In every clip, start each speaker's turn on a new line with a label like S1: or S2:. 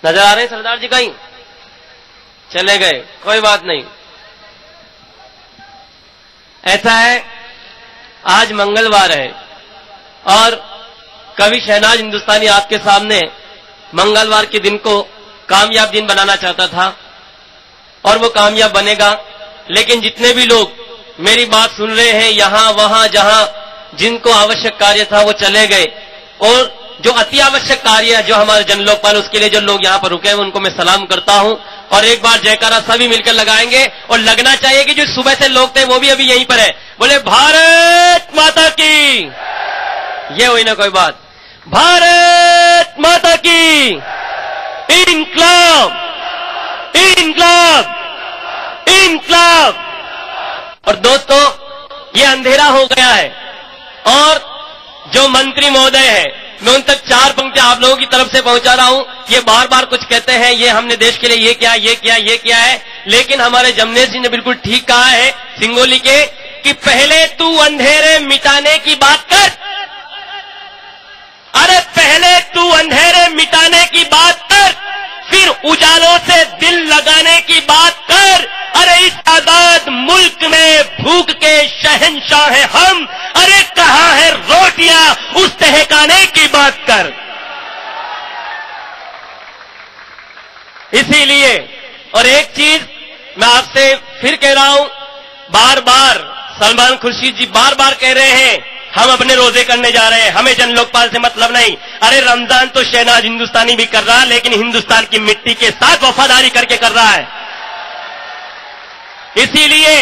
S1: नजर आ रहे हैं सरदार जी? कहीं चले गए, कोई बात नहीं। ऐसा है, आज मंगलवार है और कवि शहनाज हिंदुस्तानी आपके सामने मंगलवार के दिन को कामयाब दिन बनाना चाहता था और वो कामयाब बनेगा। लेकिन जितने भी लोग मेरी बात सुन रहे हैं, यहां वहां जहां जिनको आवश्यक कार्य था वो चले गए, और जो अति आवश्यक कार्य है जो हमारे जनलोकपाल, उसके लिए जो लोग यहां पर रुके हैं उनको मैं सलाम करता हूं। और एक बार जयकारा सभी मिलकर लगाएंगे, और लगना चाहिए कि जो सुबह से लोग थे वो भी अभी यहीं पर है। बोले भारत माता की, ये हुई ना कोई बात। भारत माता की, इनकलाब इनकलाब इनकलाब। और दोस्तों, ये अंधेरा हो गया है और जो मंत्री महोदय है, मैं उन तक 4 पंक्तियां आप लोगों की तरफ से पहुंचा रहा हूं। ये बार बार कुछ कहते हैं, ये हमने देश के लिए ये किया, ये किया, ये किया है, लेकिन हमारे जमनेश जी ने बिल्कुल ठीक कहा है सिंगोली के, कि पहले तू अंधेरे मिटाने की बात कर। अरे पहले तू अंधेरे मिटाने की बात कर, फिर उजालों से दिल लगाने की बात कर। अरे इस आजाद मुल्क में भूख के शहंशाह हैं हम। अरे कहां है रोटियां, उस तहखाने की बात कर। इसीलिए, और एक चीज मैं आपसे फिर कह रहा हूं, बार बार सलमान खुर्शीद जी बार बार कह रहे हैं हम अपने रोजे करने जा रहे हैं, हमें जनलोकपाल से मतलब नहीं। अरे रमजान तो शहनाज हिंदुस्तानी भी कर रहा है, लेकिन हिंदुस्तान की मिट्टी के साथ वफादारी करके कर रहा है। इसीलिए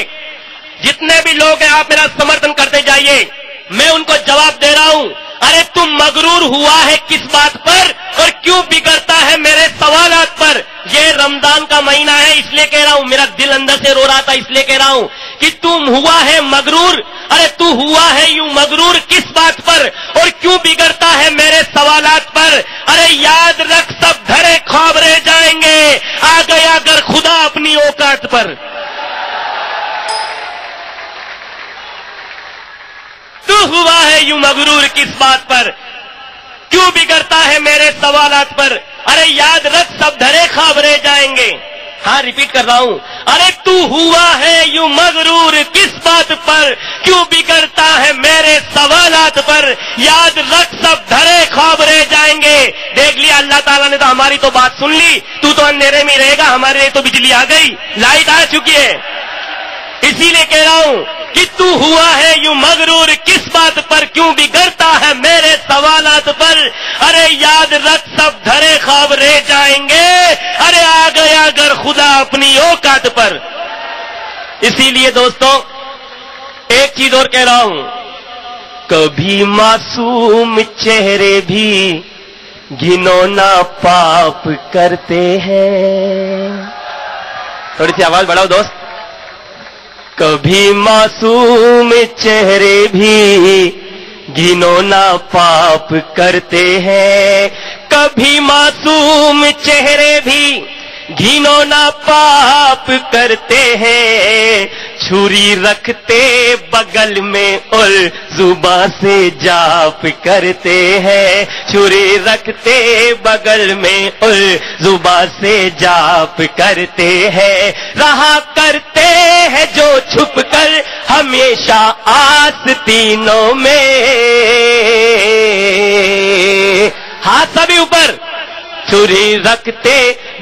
S1: जितने भी लोग हैं, आप मेरा समर्थन करते जाइए। मैं उनको जवाब दे रहा हूं, अरे तुम मगरूर हुआ है किस बात पर और क्यों बिगड़ता है मेरे सवालात पर। ये रमजान का महीना है इसलिए कह रहा हूं, मेरा दिल अंदर से रो रहा था इसलिए कह रहा हूं कि तुम हुआ है मगरूर। अरे तू हुआ है यूं मगरूर किस बात पर और क्यों बिगड़ता है मेरे सवालात पर। अरे याद रख सब धरे ख्वाब रह जाएंगे, आ गया अगर खुदा अपनी औकात पर। तू हुआ है यूं मगरूर किस बात पर, क्यों बिगड़ता है मेरे सवालात पर। अरे याद रख सब धरे ख्वाब रह जाएंगे। हाँ, रिपीट कर रहा हूं, अरे तू हुआ है यूं मगरूर किस बात पर, क्यों बिगड़ता है मेरे सवालात पर। याद रख सब धरे ख्वाब रह जाएंगे। देख लिया, अल्लाह ताला ने तो हमारी तो बात सुन ली। तू तो अंधेरे में रहेगा, हमारे लिए तो बिजली आ गई, लाइट आ चुकी है। इसीलिए कह रहा हूं कि तू हुआ है यूं मगरूर किस बात पर, क्यों बिगड़ता है मेरे सवालात पर। अरे याद रख सब धरे ख्वाब रह जाएंगे। अरे आ गया अगर खुदा अपनी औकात पर। इसीलिए दोस्तों, एक चीज और कह रहा हूं, कभी मासूम चेहरे भी घिनौना पाप करते हैं। थोड़ी सी आवाज बढ़ाओ दोस्त। कभी मासूम चेहरे भी घिनौना पाप करते हैं। कभी मासूम चेहरे भी घिनौना पाप करते हैं। छुरी रखते बगल में और जुबान से जाप करते हैं। छुरी रखते बगल में और जुबान से जाप करते हैं। रहा करते हैं जो छुप कर हमेशा आस्तीनों में। हाथ सभी ऊपर। छुरी रखते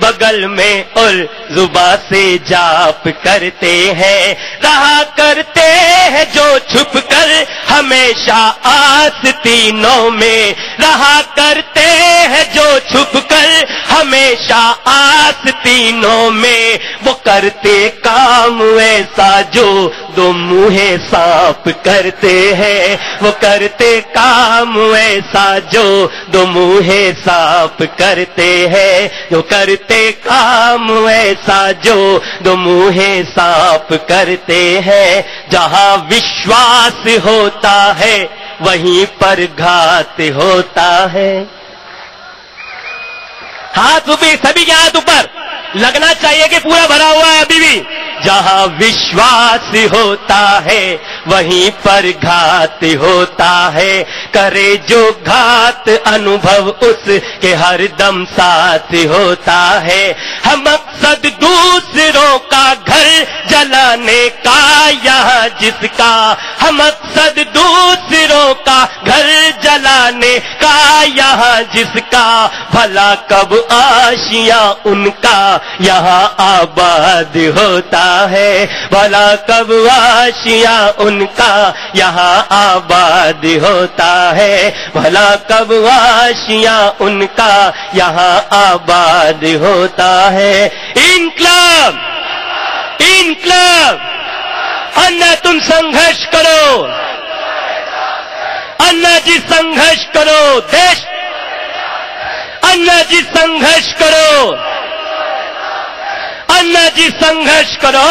S1: बगल में और जुबान से जाप करते हैं। रहा करते हैं जो छुप कर हमेशा आस्तीनों में। रहा करते हैं जो छुप कर हमेशा आस्तीनों में। वो करते काम ऐसा जो दो मुँहे सांप करते हैं। वो करते काम ऐसा जो दो मुँहे सांप करते हैं। जो करते काम ऐसा जो दो मुँहे सांप करते हैं। जहाँ विश्वास होता है वहीं पर घात होता है। हाथ ऊपर, सभी के हाथ ऊपर। लगना चाहिए कि पूरा भरा हुआ है अभी भी। जहाँ विश्वास होता है वहीं पर घात होता है, करे जो घात अनुभव उसके हर दम साथ होता है। हम मकसद दूसरों का घर जलाने का यहाँ जिसका, हम मकसद दूसरों का घर जलाने का यहाँ जिसका, भला कब आशियां उनका यहाँ आबाद होता है, भला कब आशियां उनका यहाँ आबाद होता है, भला कब आशियां उनका यहाँ आबाद होता है। इनकलाब, इनकलाब, अन्ना तुम संघर्ष करो, अन्ना जी संघर्ष करो, देश, अन्ना जी संघर्ष करो, अन्ना जी संघर्ष करो।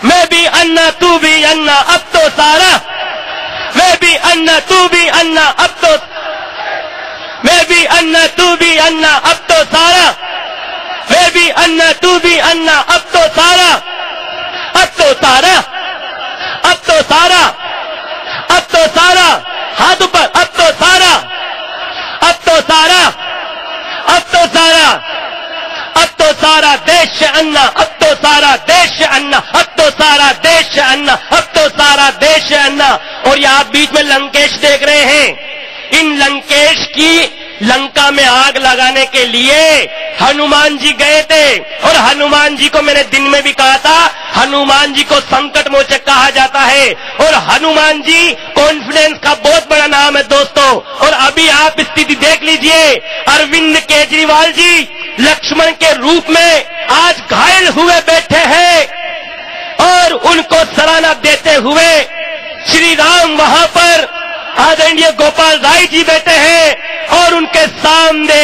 S1: मैं भी अन्ना तू भी अन्ना अब तो सारा, मैं भी अन्ना तू भी अन्ना अब तो, मैं भी अन्ना तू भी अन्ना अब तो सारा, मैं भी अन्ना तू भी अन्ना अब तो सारा, अब तो सारा, अब तो सारा, अब तो सारा, हाथ ऊपर, अब तो सारा, अब तो सारा, अब तो सारा, अब तो सारा देश अन्ना, अब तो सारा देश अन्ना, अब तो सारा देश अन्ना, अब तो सारा देश अन्ना। और ये आप बीच में लंकेश देख रहे हैं, इन लंकेश की लंका में आग लगाने के लिए हनुमान जी गए थे। और हनुमान जी को मैंने दिन में भी कहा था, हनुमान जी को संकट मोचक कहा जाता है। और हनुमान जी कॉन्फिडेंस का बहुत बड़ा नाम है दोस्तों। और अभी आप स्थिति देख लीजिए, अरविंद केजरीवाल जी लक्ष्मण के रूप में आज घायल हुए बैठे हैं और उनको सराहना देते हुए श्री राम वहां पर आदरणीय गोपाल राय जी बैठे हैं और उनके सामने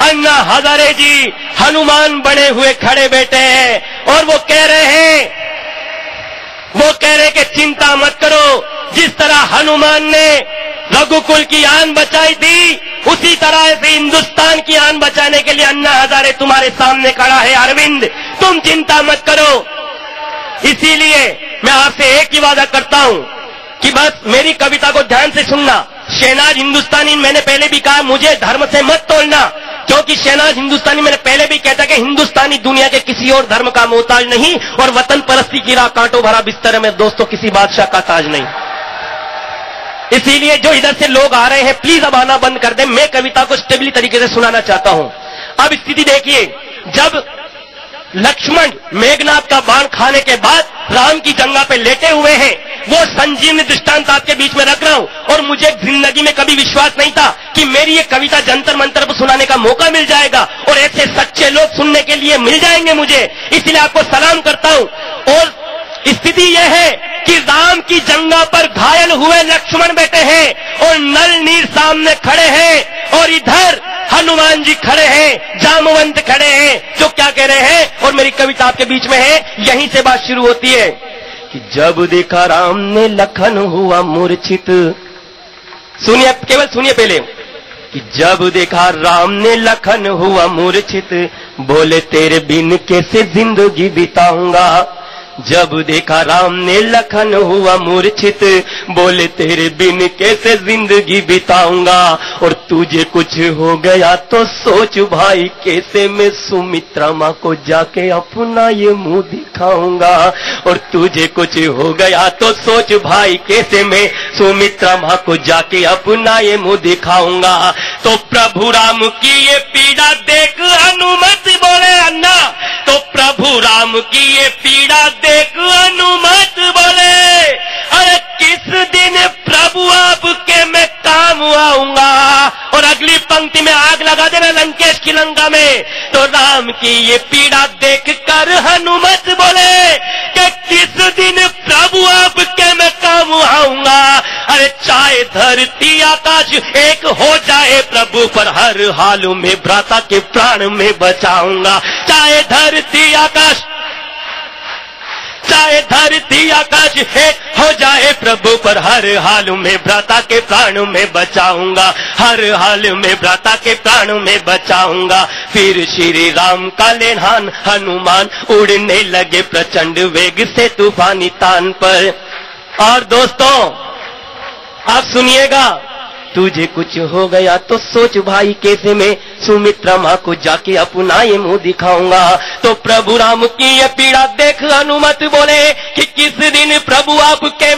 S1: अन्ना हजारे जी हनुमान बने हुए खड़े बैठे हैं। और वो कह रहे हैं कि चिंता मत करो, जिस तरह हनुमान ने रघुकुल की आन बचाई थी, उसी तरह से हिंदुस्तान की आन बचाने के लिए अन्ना हजारे तुम्हारे सामने खड़ा है। अरविंद, तुम चिंता मत करो। इसीलिए मैं आपसे एक ही वादा करता हूं कि बस मेरी कविता को ध्यान से सुनना। शहनाज हिंदुस्तानी, मैंने पहले भी कहा, मुझे धर्म से मत तोड़ना, क्योंकि शहनाज हिंदुस्तानी मैंने पहले भी कहता कि हिंदुस्तानी दुनिया के किसी और धर्म का मोहताज नहीं, और वतन परस्ती की राह कांटों भरा बिस्तर में दोस्तों किसी बादशाह का ताज नहीं। इसीलिए जो इधर से लोग आ रहे हैं, प्लीज अब आना बंद कर दें। मैं कविता को स्टेबली तरीके से सुनाना चाहता हूं। अब स्थिति देखिए, जब लक्ष्मण मेघनाथ का बाण खाने के बाद राम की जंगा पे लेटे हुए हैं, वो संजीवनी दृष्टांत आपके बीच में रख रहा हूं। और मुझे जिंदगी में कभी विश्वास नहीं था कि मेरी ये कविता जंतर मंतर पर सुनाने का मौका मिल जाएगा और ऐसे सच्चे लोग सुनने के लिए मिल जाएंगे मुझे, इसलिए आपको सलाम करता हूं। और स्थिति यह है कि राम की जंगा पर घायल हुए लक्ष्मण बैठे हैं और नल नीर सामने खड़े हैं, और इधर हनुमान जी खड़े हैं, जामवंत खड़े हैं, जो क्या कह रहे हैं। और मेरी कविता आपके बीच में है, यहीं से बात शुरू होती है कि जब देखा राम ने लखन हुआ मूर्छित। सुनिए, केवल सुनिए पहले कि जब देखा राम ने लखन हुआ मूर्छित, बोले तेरे बिन कैसे जिंदगी बिताऊंगा। जब देखा राम ने लखन हुआ मूर्छित, बोले तेरे बिन कैसे जिंदगी बिताऊंगा। और तुझे कुछ हो गया तो सोच भाई, कैसे मैं सुमित्रा माँ को जाके अपना ये मुंह दिखाऊंगा। और तुझे कुछ हो गया तो सोच भाई, कैसे मैं सुमित्रा माँ को जाके अपना ये मुंह दिखाऊंगा। तो प्रभु राम की ये पीड़ा देख हनुमत बोले अन्ना, तो प्रभु राम की ये पीड़ा देख हनुमत बोले, अरे किस दिन प्रभु आपके मैं काम आऊंगा। और अगली पंक्ति में आग लगा देना लंकेश की लंका में। तो राम की ये पीड़ा देख कर हनुमत बोले कि किस दिन प्रभु आपके मैं काम आऊंगा। अरे चाहे धरती आकाश एक हो जाए, प्रभु पर हर हाल में भ्राता के प्राण में बचाऊंगा। चाहे धरती आकाश, चाहे धरती आकाश एक हो जाए प्रभु पर, हर हाल में भ्राता के प्राण में बचाऊंगा, हर हाल में भ्राता के प्राण में बचाऊंगा। फिर श्री राम का लेनहान हनुमान उड़ने लगे प्रचंड वेग से तूफानी तान पर। और दोस्तों आप सुनिएगा, तुझे कुछ हो गया तो सोच भाई कैसे मैं सुमित्रा माँ को जाके अपना ये मुंह दिखाऊंगा। तो प्रभु राम की ये पीड़ा देख हनुमत बोले कि किस दिन प्रभु आपके